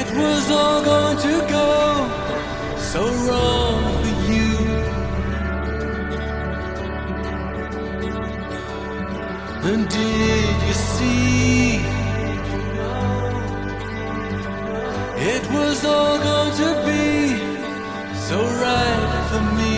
It was all going to go so wrong for you. And did you see? It was all going to be so right for me.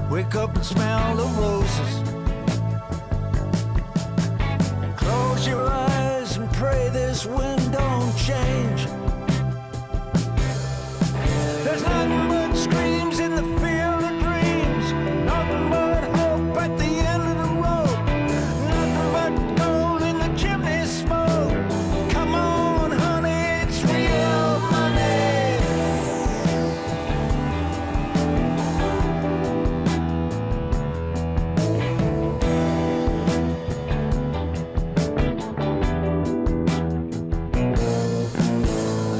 Wake up and smell the roses. Close your eyes and pray this wind don't change. There's nothing but screams in the field of dreams. Nothing but hope at the end of the road. Nothing but gold in the chimney smoke. Come on, honey, it's real money.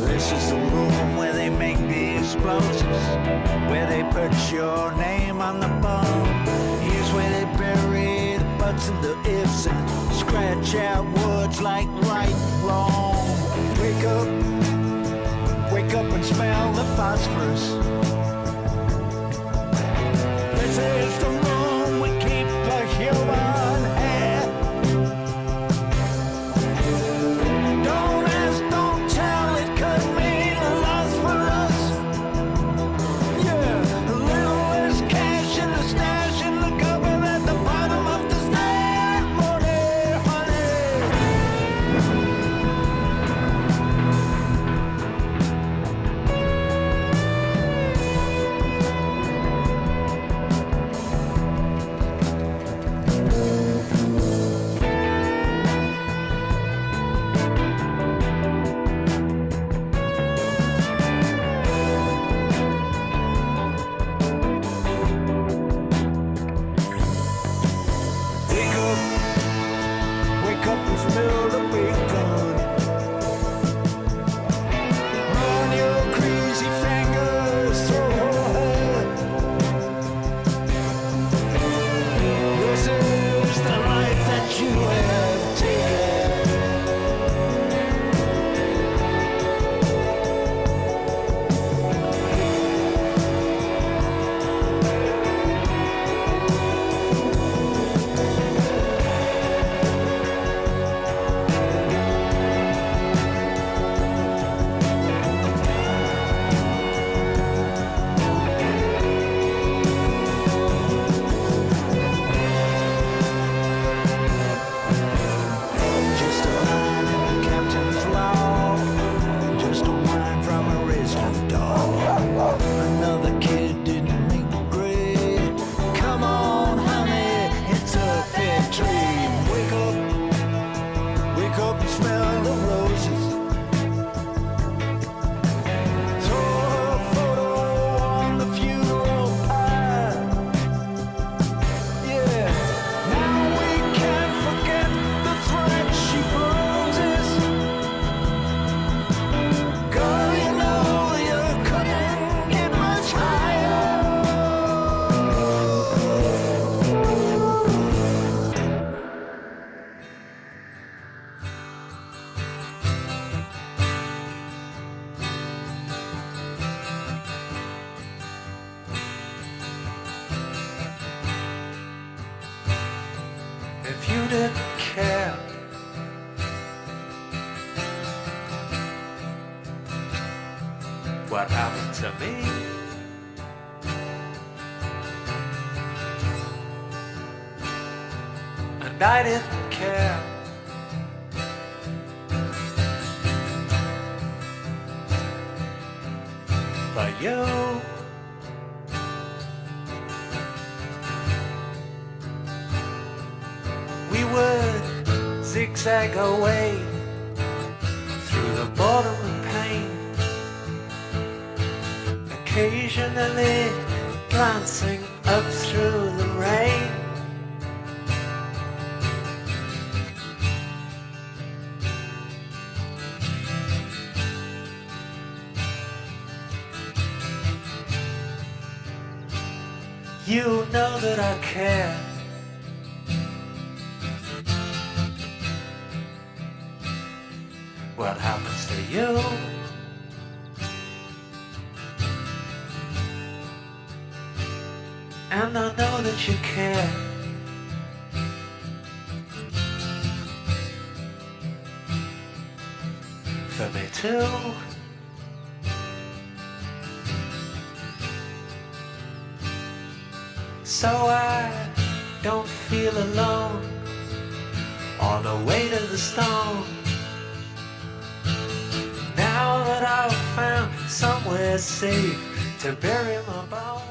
This is the room where they make the explosives, where they put your name on the bone. Here's where they bury the buts and the ifs and scratch out words like right and wrong. Wake up and smell the phosphorus. This is the room we keep the human hair. Don't ask, don't tell, it could mean a loss for us. Yeah, a little less cash in the stash in the cupboard at the bottom of the stack. Money, honey. Wake up and smell the bacon. Run your crazy fingers through her hair. This is the life that you have taken. Just a line in the captain's log. Just a whine from a rescue dog. Another kid didn't make the grade. Come on, honey, it's a fair trade. Wake up and smell the roses. Throw her photo on the funeral pile. Yeah, now we can't forget the threat she poses. Girl, you know you couldn't get much higher. If you didn't care, what happened to me? And I didn't care. But you, we would zigzag away through the bottom of pain, occasionally glancing up through the rain. You know that I care. What happens to you? And I know that you care. For me too. So I don't feel alone on the way to the stone. Now that I've found somewhere safe to bury my bones.